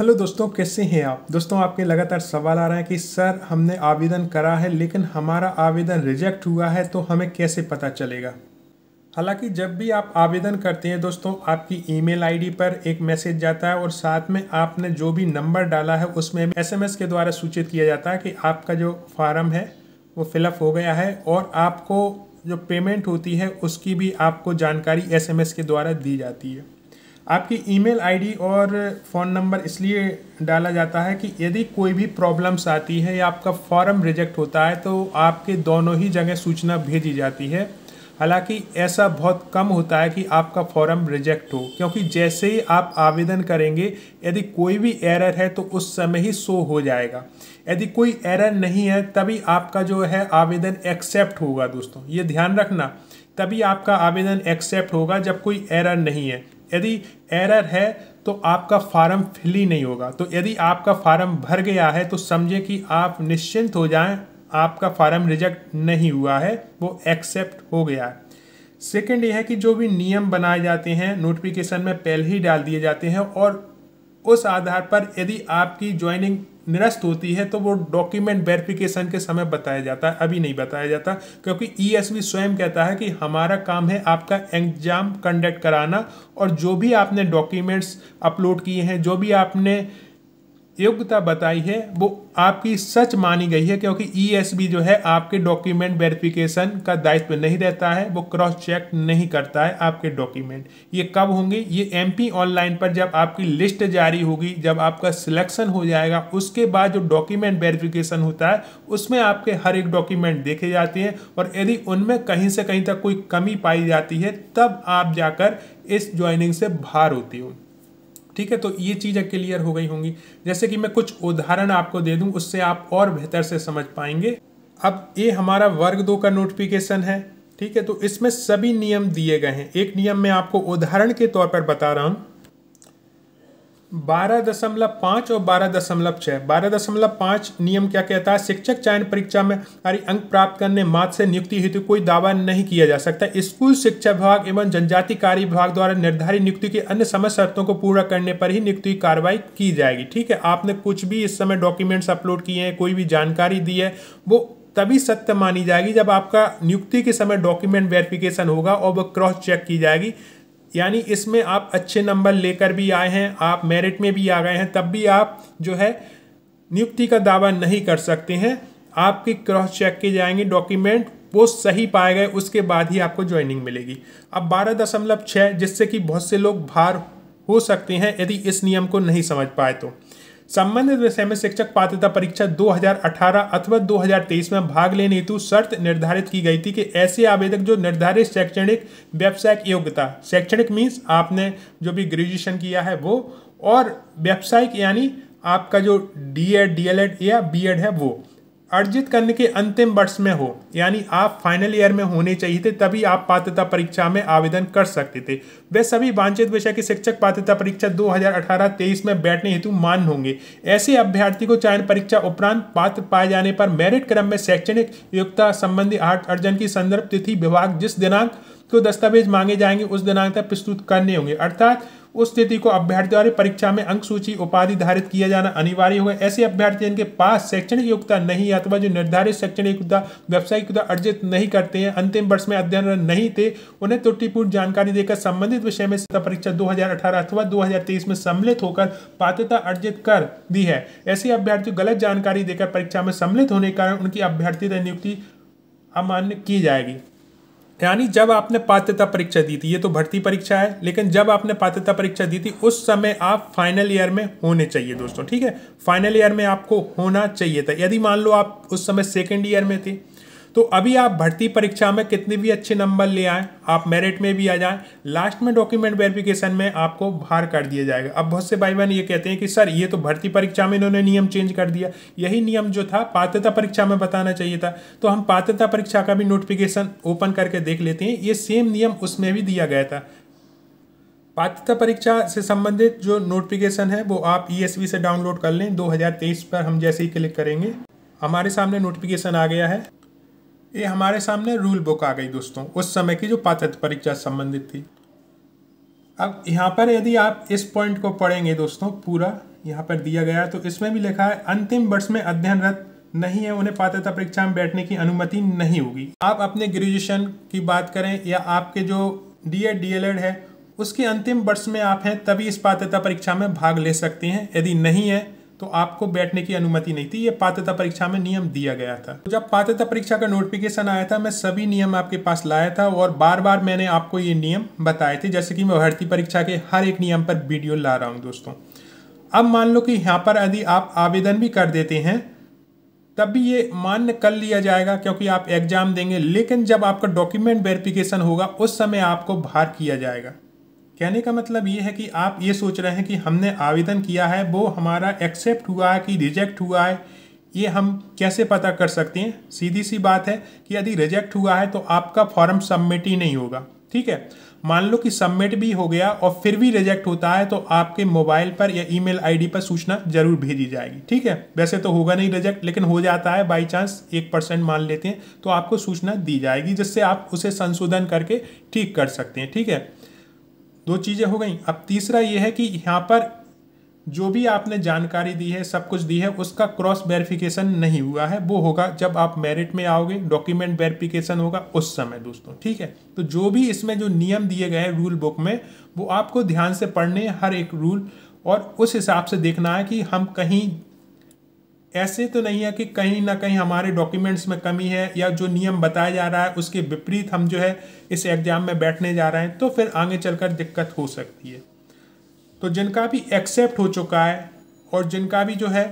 Hello दोस्तों, कैसे हैं आप। दोस्तों, आपके लगातार सवाल आ रहे हैं कि सर हमने आवेदन करा है लेकिन हमारा आवेदन रिजेक्ट हुआ है, तो हमें कैसे पता चलेगा। हालांकि जब भी आप आवेदन करते हैं दोस्तों, आपकी ईमेल आईडी पर एक मैसेज जाता है और साथ में आपने जो भी नंबर डाला है उसमें एसएमएस के द्वारा सूचित किया जाता है कि आपका जो फॉर्म है वो फिलअप हो गया है और आपको जो पेमेंट होती है उसकी भी आपको जानकारी एसएमएस के द्वारा दी जाती है। आपकी ईमेल आईडी और फ़ोन नंबर इसलिए डाला जाता है कि यदि कोई भी प्रॉब्लम्स आती है या आपका फॉर्म रिजेक्ट होता है तो आपके दोनों ही जगह सूचना भेजी जाती है। हालांकि ऐसा बहुत कम होता है कि आपका फॉर्म रिजेक्ट हो, क्योंकि जैसे ही आप आवेदन करेंगे यदि कोई भी एरर है तो उस समय ही शो हो जाएगा। यदि कोई एरर नहीं है तभी आपका जो है आवेदन एक्सेप्ट होगा। दोस्तों, ये ध्यान रखना, तभी आपका आवेदन एक्सेप्ट होगा जब कोई एरर नहीं है। यदि एरर है तो आपका फॉर्म फिल ही नहीं होगा। तो यदि आपका फॉर्म भर गया है तो समझे कि आप निश्चिंत हो जाएं, आपका फॉर्म रिजेक्ट नहीं हुआ है, वो एक्सेप्ट हो गया है। सेकंड ये है कि जो भी नियम बनाए जाते हैं नोटिफिकेशन में पहले ही डाल दिए जाते हैं और उस आधार पर यदि आपकी ज्वाइनिंग निरस्त होती है तो वो डॉक्यूमेंट वेरिफिकेशन के समय बताया जाता है, अभी नहीं बताया जाता, क्योंकि ईएसवी स्वयं कहता है कि हमारा काम है आपका एग्जाम कंडक्ट कराना और जो भी आपने डॉक्यूमेंट्स अपलोड किए हैं, जो भी आपने योग्यता बताई है वो आपकी सच मानी गई है, क्योंकि ईएसबी जो है आपके डॉक्यूमेंट वेरिफिकेशन का दायित्व नहीं रहता है, वो क्रॉस चेक नहीं करता है आपके डॉक्यूमेंट। ये कब होंगे? ये एमपी ऑनलाइन पर जब आपकी लिस्ट जारी होगी, जब आपका सिलेक्शन हो जाएगा, उसके बाद जो डॉक्यूमेंट वेरिफिकेशन होता है उसमें आपके हर एक डॉक्यूमेंट देखे जाते हैं और यदि उनमें कहीं से कहीं तक कोई कमी पाई जाती है तब आप जाकर इस ज्वाइनिंग से बाहर होती हो। ठीक है, तो ये चीज़ें क्लियर हो गई होंगी। जैसे कि मैं कुछ उदाहरण आपको दे दूं, उससे आप और बेहतर से समझ पाएंगे। अब ये हमारा वर्ग 2 का नोटिफिकेशन है। ठीक है, तो इसमें सभी नियम दिए गए हैं। एक नियम मैं आपको उदाहरण के तौर पर बता रहा हूँ। 12.5 और 12.6। 12.5 नियम क्या कहता है? शिक्षक चयन परीक्षा में अंक प्राप्त करने मात्र से नियुक्ति हेतु कोई दावा नहीं किया जा सकता। स्कूल शिक्षा विभाग एवं जनजाति कार्य विभाग द्वारा निर्धारित नियुक्ति के अन्य समस्त शर्तों को पूरा करने पर ही नियुक्ति कार्रवाई की जाएगी। ठीक है, आपने कुछ भी इस समय डॉक्यूमेंट्स अपलोड किए हैं, कोई भी जानकारी दी है, वो तभी सत्य मानी जाएगी जब आपका नियुक्ति के समय डॉक्यूमेंट वेरिफिकेशन होगा और वो क्रॉस चेक की जाएगी। यानी इसमें आप अच्छे नंबर लेकर भी आए हैं, आप मेरिट में भी आ गए हैं, तब भी आप जो है नियुक्ति का दावा नहीं कर सकते हैं। आपकी क्रॉस चेक की जाएंगे डॉक्यूमेंट, वो सही पाए गए, उसके बाद ही आपको ज्वाइनिंग मिलेगी। अब 12.6, जिससे कि बहुत से लोग बाहर हो सकते हैं यदि इस नियम को नहीं समझ पाए तो। संबंधित विषय में शिक्षक पात्रता परीक्षा 2018 अथवा 2023 में भाग लेने हेतु शर्त निर्धारित की गई थी कि ऐसे आवेदक जो निर्धारित शैक्षणिक व्यावसायिक योग्यता, शैक्षणिक मीन्स आपने जो भी ग्रेजुएशन किया है वो, और व्यावसायिक यानी आपका जो डीएड, डीएलएड या बीएड है वो अर्जित करने के अंतिम वर्ष में हो, यानी आप फाइनल ईयर में होने चाहिए थे, तभी आप पात्रता परीक्षा में आवेदन कर सकते थे। वे सभी वांछित विषय के शिक्षक पात्रता परीक्षा 2018-23 में बैठने हेतु मान्य होंगे। ऐसे अभ्यर्थी को चयन परीक्षा उपरांत पात्र पाए जाने पर मेरिट क्रम में शैक्षणिक योग्यता संबंधी अर्जन की संदर्भ तिथि विभाग जिस दिनांक को दस्तावेज मांगे जाएंगे उस दिनांक तक प्रस्तुत करने होंगे। अर्थात उस तिथि को अभ्यर्थी द्वारा परीक्षा में अंक सूची उपाधि धारित किया जाना अनिवार्य होगा। ऐसे अभ्यर्थी जिनके पास शैक्षणिक योग्यता नहीं अथवा जो निर्धारित शैक्षणिक योग्यता, व्यावसायिक योग्यता अर्जित नहीं करते हैं, अंतिम वर्ष में अध्ययन नहीं थे, उन्हें त्रुटिपूर्ण जानकारी देकर संबंधित विषय में परीक्षा 2018 अथवा 2023 में सम्मिलित होकर पात्रता अर्जित कर दी है। ऐसे अभ्यर्थी गलत जानकारी देकर परीक्षा में सम्मिलित होने के कारण उनकी अभ्यर्थी नियुक्ति अमान्य की जाएगी। यानी जब आपने पात्रता परीक्षा दी थी, ये तो भर्ती परीक्षा है, लेकिन जब आपने पात्रता परीक्षा दी थी उस समय आप फाइनल ईयर में होने चाहिए दोस्तों। ठीक है, फाइनल ईयर में आपको होना चाहिए था। यदि मान लो आप उस समय सेकेंड ईयर में थे तो अभी आप भर्ती परीक्षा में कितने भी अच्छे नंबर ले आए, आप मेरिट में भी आ जाएं, लास्ट में डॉक्यूमेंट वेरिफिकेशन में आपको बाहर कर दिया जाएगा। अब बहुत से भाई बहन ये कहते हैं कि सर ये तो भर्ती परीक्षा में इन्होंने नियम चेंज कर दिया, यही नियम जो था पात्रता परीक्षा में बताना चाहिए था। तो हम पात्रता परीक्षा का भी नोटिफिकेशन ओपन करके देख लेते हैं, ये सेम नियम उसमें भी दिया गया था। पात्रता परीक्षा से संबंधित जो नोटिफिकेशन है वो आप ईएसवी से डाउनलोड कर लें। 2023 पर हम जैसे ही क्लिक करेंगे हमारे सामने नोटिफिकेशन आ गया है। ये हमारे सामने रूल बुक आ गई दोस्तों, उस समय की जो पात्रता परीक्षा संबंधित थी। अब यहाँ पर यदि आप इस पॉइंट को पढ़ेंगे दोस्तों पूरा, यहाँ पर दिया गया, तो इसमें भी लिखा है अंतिम वर्ष में अध्ययनरत नहीं है उन्हें पात्रता परीक्षा में बैठने की अनुमति नहीं होगी। आप अपने ग्रेजुएशन की बात करें या आपके जो D.Ed DLED है उसके अंतिम वर्ष में आप हैं तभी इस पात्रता परीक्षा में भाग ले सकते हैं, यदि नहीं है तो आपको बैठने की अनुमति नहीं थी। ये पात्रता परीक्षा में नियम दिया गया था। तो जब पात्रता परीक्षा का नोटिफिकेशन आया था मैं सभी नियम आपके पास लाया था और बार बार मैंने आपको ये नियम बताए थे, जैसे कि मैं भर्ती परीक्षा के हर एक नियम पर वीडियो ला रहा हूँ दोस्तों। अब मान लो कि यहाँ पर यदि आप आवेदन भी कर देते हैं तब भी ये मान्य कर लिया जाएगा क्योंकि आप एग्जाम देंगे, लेकिन जब आपका डॉक्यूमेंट वेरिफिकेशन होगा उस समय आपको बाहर किया जाएगा। कहने का मतलब ये है कि आप ये सोच रहे हैं कि हमने आवेदन किया है वो हमारा एक्सेप्ट हुआ है कि रिजेक्ट हुआ है, ये हम कैसे पता कर सकते हैं। सीधी सी बात है कि यदि रिजेक्ट हुआ है तो आपका फॉर्म सबमिट ही नहीं होगा। ठीक है, मान लो कि सबमिट भी हो गया और फिर भी रिजेक्ट होता है तो आपके मोबाइल पर या ईमेल आईडी पर सूचना जरूर भेजी जाएगी। ठीक है, वैसे तो होगा नहीं रिजेक्ट, लेकिन हो जाता है बाई चांस 1% मान लेते हैं तो आपको सूचना दी जाएगी जिससे आप उसे संशोधन करके ठीक कर सकते हैं। ठीक है, दो चीज़ें हो गई। अब तीसरा ये है कि यहाँ पर जो भी आपने जानकारी दी है सब कुछ दी है उसका क्रॉस वेरिफिकेशन नहीं हुआ है, वो होगा जब आप मेरिट में आओगे, डॉक्यूमेंट वेरिफिकेशन होगा उस समय दोस्तों। ठीक है, तो जो भी इसमें जो नियम दिए गए हैं रूल बुक में वो आपको ध्यान से पढ़ने हैं हर एक रूल, और उस हिसाब से देखना है कि हम कहीं ऐसे तो नहीं है कि कहीं ना कहीं हमारे डॉक्यूमेंट्स में कमी है या जो नियम बताया जा रहा है उसके विपरीत हम जो है इस एग्जाम में बैठने जा रहे हैं, तो फिर आगे चलकर दिक्कत हो सकती है। तो जिनका भी एक्सेप्ट हो चुका है और जिनका भी जो है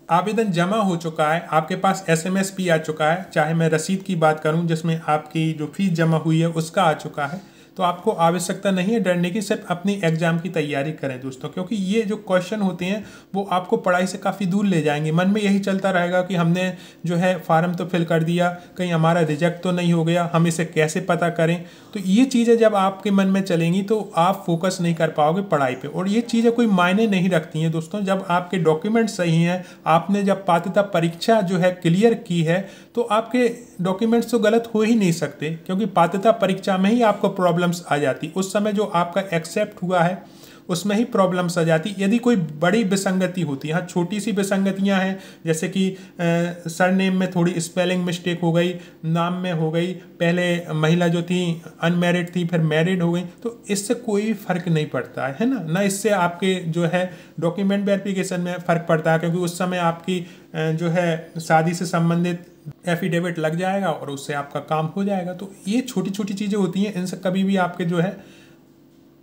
आवेदन जमा हो चुका है, आपके पास SMS भी आ चुका है, चाहे मैं रसीद की बात करूं जिसमें आपकी जो फीस जमा हुई है उसका आ चुका है, तो आपको आवश्यकता नहीं है डरने की, सिर्फ अपनी एग्जाम की तैयारी करें दोस्तों। क्योंकि ये जो क्वेश्चन होते हैं वो आपको पढ़ाई से काफ़ी दूर ले जाएंगे। मन में यही चलता रहेगा कि हमने जो है फार्म तो फिल कर दिया, कहीं हमारा रिजेक्ट तो नहीं हो गया, हम इसे कैसे पता करें। तो ये चीज़ें जब आपके मन में चलेंगी तो आप फोकस नहीं कर पाओगे पढ़ाई पे, और ये चीज़ें कोई मायने नहीं रखती हैं दोस्तों। जब आपके डॉक्यूमेंट सही हैं, आपने जब पात्रता परीक्षा जो है क्लियर की है, तो आपके डॉक्यूमेंट्स तो गलत हो ही नहीं सकते, क्योंकि पात्रता परीक्षा में ही आपको प्रॉब्लम्स आ जाती। उस समय जो आपका एक्सेप्ट हुआ है उसमें ही प्रॉब्लम्स आ जाती। यदि कोई बड़ी विसंगति होती है, हाँ छोटी सी विसंगतियां हैं, जैसे कि सरनेम में थोड़ी स्पेलिंग मिस्टेक हो गई, नाम में हो गई, पहले महिला जो थी अनमैरिड थी फिर मैरिड हो गई, तो इससे कोई फ़र्क नहीं पड़ता है ना इससे आपके जो है डॉक्यूमेंट वेरिफिकेशन में फ़र्क पड़ता है, क्योंकि उस समय आपकी जो है शादी से संबंधित एफिडेविट लग जाएगा और उससे आपका काम हो जाएगा। तो ये छोटी छोटी चीज़ें होती हैं, इनसे कभी भी आपके जो है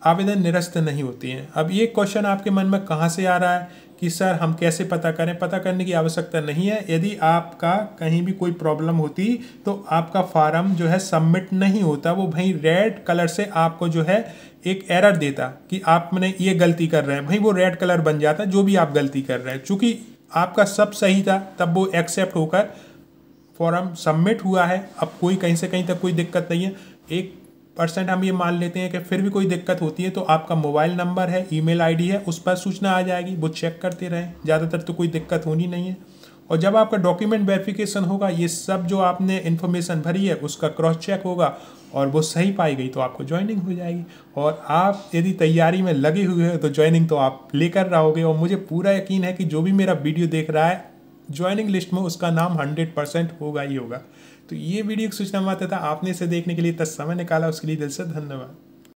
आवेदन निरस्त नहीं होती हैं। अब ये क्वेश्चन आपके मन में कहाँ से आ रहा है कि सर हम कैसे पता करें? पता करने की आवश्यकता नहीं है। यदि आपका कहीं भी कोई प्रॉब्लम होती तो आपका फार्म जो है सबमिट नहीं होता, वो भाई रेड कलर से आपको जो है एक एरर देता कि आपने ये गलती कर रहे हैं, भाई वो रेड कलर बन जाता जो भी आप गलती कर रहे हैं। चूँकि आपका सब सही था तब वो एक्सेप्ट होकर फॉर्म सबमिट हुआ है। अब कोई कहीं से कहीं तक कोई दिक्कत नहीं है। 1% हम ये मान लेते हैं कि फिर भी कोई दिक्कत होती है तो आपका मोबाइल नंबर है, ईमेल आईडी है, उस पर सूचना आ जाएगी, वो चेक करते रहें, ज़्यादातर तो कोई दिक्कत होनी नहीं है। और जब आपका डॉक्यूमेंट वेरिफिकेशन होगा, ये सब जो आपने इन्फॉर्मेशन भरी है उसका क्रॉस चेक होगा और वो सही पाई गई तो आपको ज्वाइनिंग हो जाएगी। और आप यदि तैयारी में लगे हुए हैं तो ज्वाइनिंग तो आप लेकर रहोगे, और मुझे पूरा यकीन है कि जो भी मेरा वीडियो देख रहा है ज्वाइनिंग लिस्ट में उसका नाम 100% होगा ही होगा। तो ये वीडियो की सूचना मात्र था, आपने इसे देखने के लिए इतना समय निकाला उसके लिए दिल से धन्यवाद।